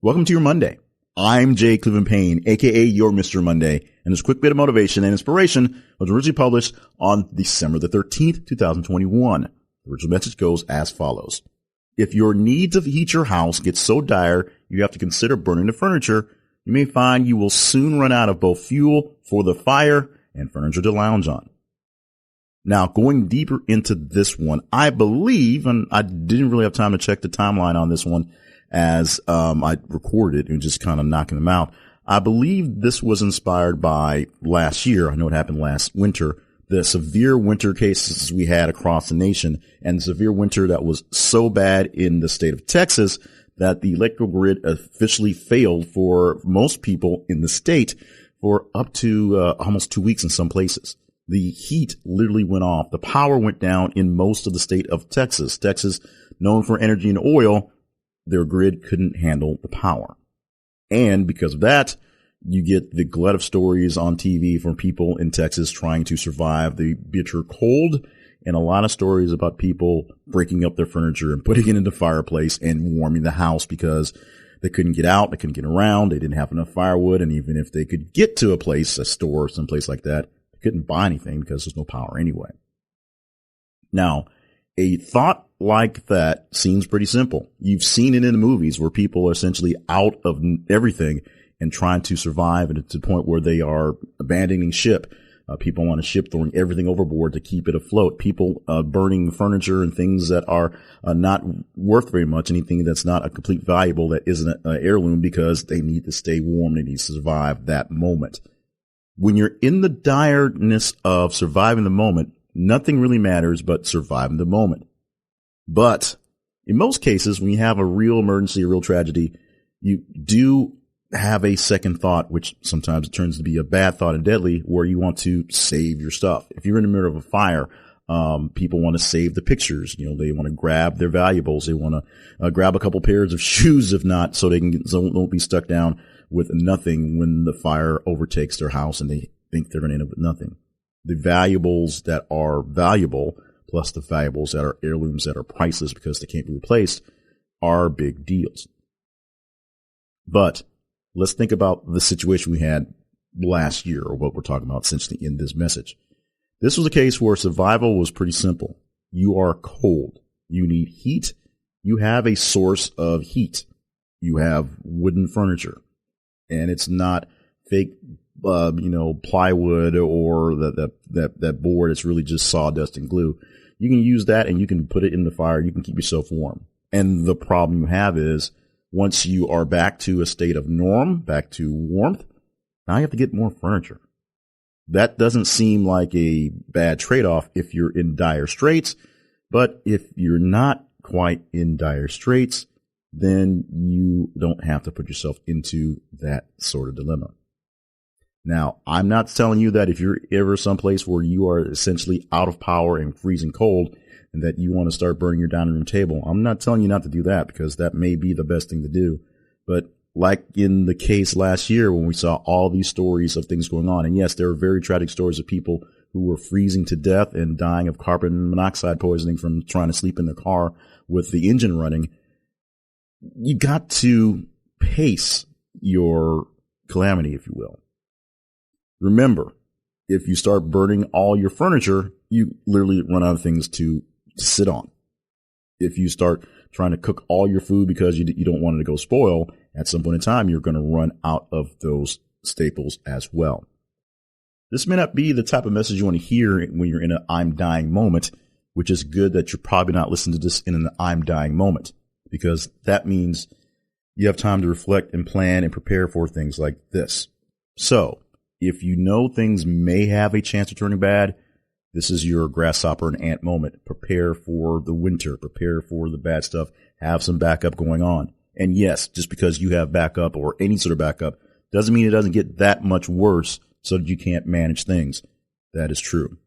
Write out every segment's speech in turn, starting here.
Welcome to your Monday. I'm Jay Cleveland Payne, aka your Mr. Monday, and this quick bit of motivation and inspiration was originally published on December the 13th, 2021. The original message goes as follows. If your need to heat your house gets so dire you have to consider burning the furniture, you may find you will soon run out of both fuel for the fire and furniture to lounge on. Now, going deeper into this one, I believe, and I didn't really have time to check the timeline on this one, as I recorded and just kind of knocking them out. I believe this was inspired by last year. I know it happened last winter. The severe winter cases we had across the nation, and the severe winter that was so bad in the state of Texas that the electrical grid officially failed for most people in the state for up to almost 2 weeks in some places. The heat literally went off. The power went down in most of the state of Texas. Texas, known for energy and oil, their grid couldn't handle the power. And because of that, you get the glut of stories on TV from people in Texas trying to survive the bitter cold, and a lot of stories about people breaking up their furniture and putting it in the fireplace and warming the house because they couldn't get out, they couldn't get around, they didn't have enough firewood, and even if they could get to a place, a store, someplace like that, they couldn't buy anything because there's no power anyway. Now, a thought like that seems pretty simple. You've seen it in the movies where people are essentially out of everything and trying to survive, and to the point where they are abandoning ship. People on a ship throwing everything overboard to keep it afloat. People burning furniture and things that are not worth very much, anything that's not a complete valuable, that isn't an heirloom, because they need to stay warm, they need to survive that moment. When you're in the direness of surviving the moment, nothing really matters but surviving the moment. But in most cases, when you have a real emergency, a real tragedy, you do have a second thought, which sometimes turns to be a bad thought and deadly, where you want to save your stuff. If you're in the middle of a fire, people want to save the pictures. You know, they want to grab their valuables. They want to grab a couple pairs of shoes, if not, so they don't be stuck down with nothing when the fire overtakes their house and they think they're going to end up with nothing. The valuables that are valuable, plus the valuables that are heirlooms that are priceless because they can't be replaced, are big deals. But let's think about the situation we had last year, or what we're talking about essentially in this message. This was a case where survival was pretty simple. You are cold. You need heat. You have a source of heat. You have wooden furniture, and it's not fake plywood or that board. It's really just sawdust and glue. You can use that and you can put it in the fire. You can keep yourself warm. And the problem you have is, once you are back to a state of norm, back to warmth, now you have to get more furniture. That doesn't seem like a bad trade-off if you're in dire straits. But if you're not quite in dire straits, then you don't have to put yourself into that sort of dilemma. Now, I'm not telling you that if you're ever someplace where you are essentially out of power and freezing cold and that you want to start burning your dining room table, I'm not telling you not to do that, because that may be the best thing to do. But like in the case last year when we saw all these stories of things going on, and yes, there are very tragic stories of people who were freezing to death and dying of carbon monoxide poisoning from trying to sleep in their car with the engine running, you got to pace your calamity, if you will. Remember, if you start burning all your furniture, you literally run out of things to sit on. If you start trying to cook all your food because you don't want it to go spoil, at some point in time, you're going to run out of those staples as well. This may not be the type of message you want to hear when you're in an I'm dying moment, which is good that you're probably not listening to this in an I'm dying moment, because that means you have time to reflect and plan and prepare for things like this. So, if you know things may have a chance of turning bad, this is your grasshopper and ant moment. Prepare for the winter. Prepare for the bad stuff. Have some backup going on. And yes, just because you have backup or any sort of backup doesn't mean it doesn't get that much worse so that you can't manage things. That is true.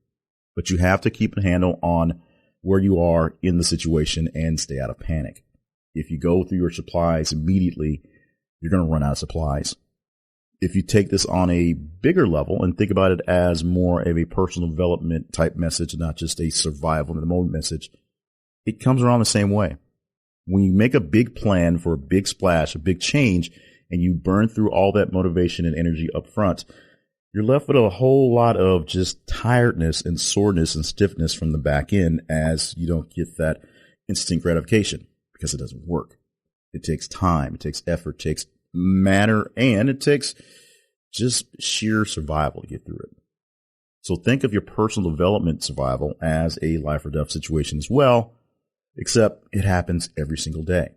But you have to keep a handle on where you are in the situation and stay out of panic. If you go through your supplies immediately, you're going to run out of supplies. If you take this on a bigger level and think about it as more of a personal development type message, not just a survival in the moment message, it comes around the same way. When you make a big plan for a big splash, a big change, and you burn through all that motivation and energy up front, you're left with a whole lot of just tiredness and soreness and stiffness from the back end as you don't get that instant gratification because it doesn't work. It takes time, it takes effort, it takes matter, and it takes just sheer survival to get through it. So think of your personal development survival as a life or death situation as well, except it happens every single day.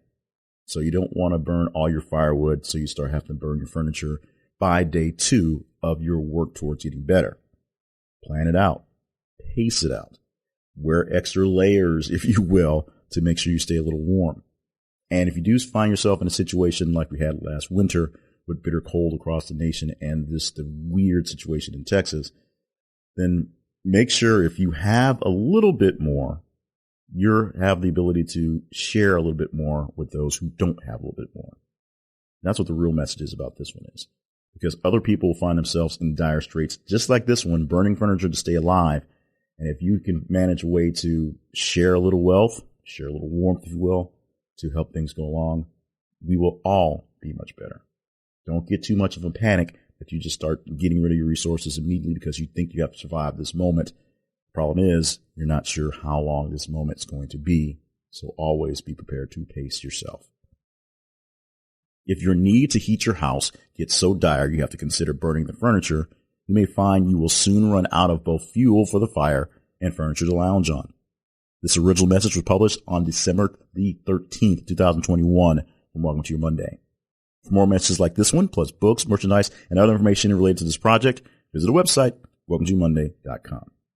So you don't want to burn all your firewood so you start having to burn your furniture by day 2 of your work towards getting better. Plan it out. Pace it out. Wear extra layers, if you will, to make sure you stay a little warm. And if you do find yourself in a situation like we had last winter with bitter cold across the nation and the weird situation in Texas, then make sure if you have a little bit more, you have the ability to share a little bit more with those who don't have a little bit more. That's what the real message is about this one is. Because other people find themselves in dire straits, just like this one, burning furniture to stay alive. And if you can manage a way to share a little wealth, share a little warmth, if you will, to help things go along, we will all be much better. Don't get too much of a panic that you just start getting rid of your resources immediately because you think you have to survive this moment. Problem is, you're not sure how long this moment is going to be, so always be prepared to pace yourself. If your need to heat your house gets so dire you have to consider burning the furniture, you may find you will soon run out of both fuel for the fire and furniture to lounge on. This original message was published on December the 13th, 2021 from Welcome to Your Monday. For more messages like this one, plus books, merchandise, and other information related to this project, visit the website, welcometoyourmonday.com.